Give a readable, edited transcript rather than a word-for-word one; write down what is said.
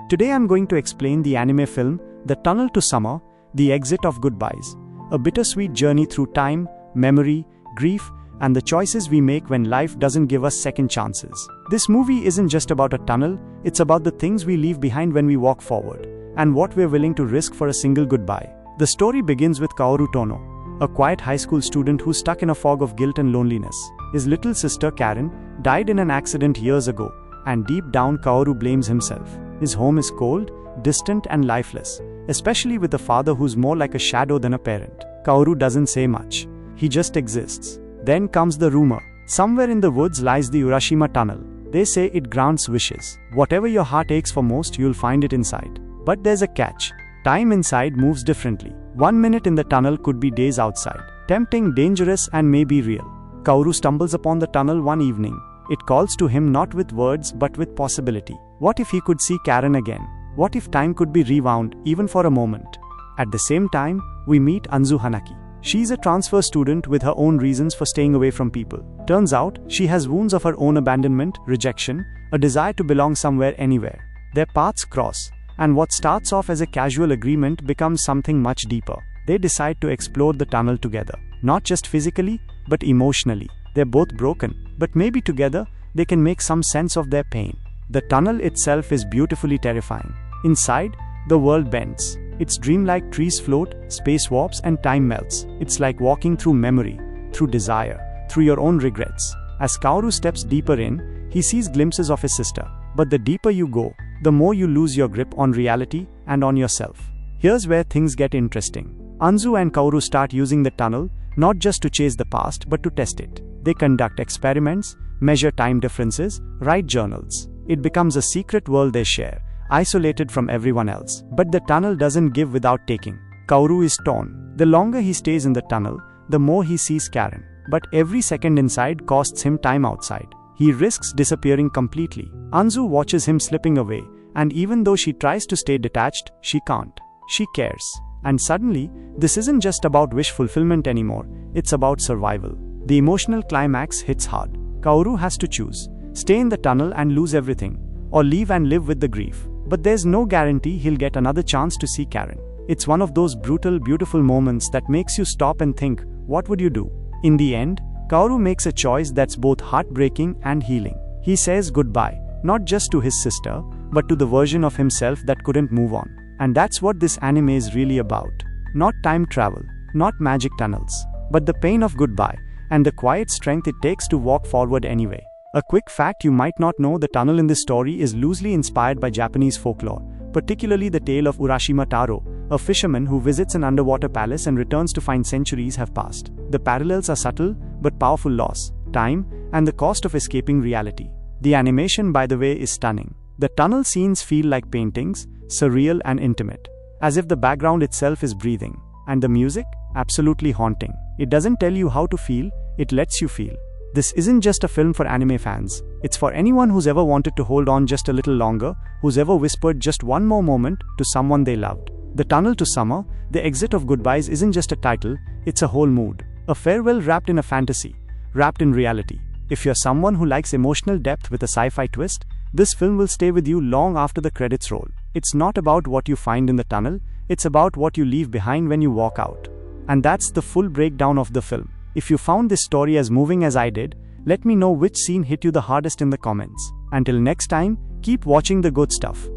Today I'm going to explain the anime film, The Tunnel to Summer, The Exit of Goodbyes. A bittersweet journey through time, memory, grief, and the choices we make when life doesn't give us second chances. This movie isn't just about a tunnel, it's about the things we leave behind when we walk forward, and what we're willing to risk for a single goodbye. The story begins with Kaoru Tono, a quiet high school student who's stuck in a fog of guilt and loneliness. His little sister Karen died in an accident years ago, and deep down Kaoru blames himself. His home is cold, distant and lifeless, especially with a father who's more like a shadow than a parent. Kaoru doesn't say much. He just exists. Then comes the rumor. Somewhere in the woods lies the Urashima tunnel. They say it grants wishes. Whatever your heart aches for most, you'll find it inside. But there's a catch. Time inside moves differently. 1 minute in the tunnel could be days outside. Tempting, dangerous, and maybe real. Kaoru stumbles upon the tunnel one evening. It calls to him not with words but with possibility. What if he could see Karen again? What if time could be rewound, even for a moment? At the same time, we meet Anzu Hanaki. She's a transfer student with her own reasons for staying away from people. Turns out, she has wounds of her own: abandonment, rejection, a desire to belong somewhere, anywhere. Their paths cross, and what starts off as a casual agreement becomes something much deeper. They decide to explore the tunnel together. Not just physically, but emotionally. They're both broken, but maybe together, they can make some sense of their pain. The tunnel itself is beautifully terrifying. Inside, the world bends. Its dreamlike trees float, space warps, and time melts. It's like walking through memory, through desire, through your own regrets. As Kaoru steps deeper in, he sees glimpses of his sister. But the deeper you go, the more you lose your grip on reality and on yourself. Here's where things get interesting. Anzu and Kaoru start using the tunnel, not just to chase the past, but to test it. They conduct experiments, measure time differences, write journals. It becomes a secret world they share, isolated from everyone else. But the tunnel doesn't give without taking. Kaoru is torn. The longer he stays in the tunnel, the more he sees Karen. But every second inside costs him time outside. He risks disappearing completely. Anzu watches him slipping away, and even though she tries to stay detached, she can't. She cares. And suddenly, this isn't just about wish fulfillment anymore, it's about survival. The emotional climax hits hard. Kaoru has to choose: stay in the tunnel and lose everything, or leave and live with the grief. But there's no guarantee he'll get another chance to see Karen. It's one of those brutal, beautiful moments that makes you stop and think, what would you do? In the end, Kaoru makes a choice that's both heartbreaking and healing. He says goodbye, not just to his sister, but to the version of himself that couldn't move on. And that's what this anime is really about. Not time travel, not magic tunnels, but the pain of goodbye, and the quiet strength it takes to walk forward anyway. A quick fact you might not know: the tunnel in this story is loosely inspired by Japanese folklore, particularly the tale of Urashima Taro, a fisherman who visits an underwater palace and returns to find centuries have passed. The parallels are subtle, but powerful: loss, time, and the cost of escaping reality. The animation, by the way, is stunning. The tunnel scenes feel like paintings, surreal and intimate, as if the background itself is breathing. And the music? Absolutely haunting. It doesn't tell you how to feel, it lets you feel. This isn't just a film for anime fans. It's for anyone who's ever wanted to hold on just a little longer, who's ever whispered just one more moment to someone they loved. The Tunnel to Summer, The Exit of Goodbyes isn't just a title, it's a whole mood. A farewell wrapped in a fantasy, wrapped in reality. If you're someone who likes emotional depth with a sci-fi twist, this film will stay with you long after the credits roll. It's not about what you find in the tunnel, it's about what you leave behind when you walk out. And that's the full breakdown of the film. If you found this story as moving as I did, let me know which scene hit you the hardest in the comments. Until next time, keep watching the good stuff.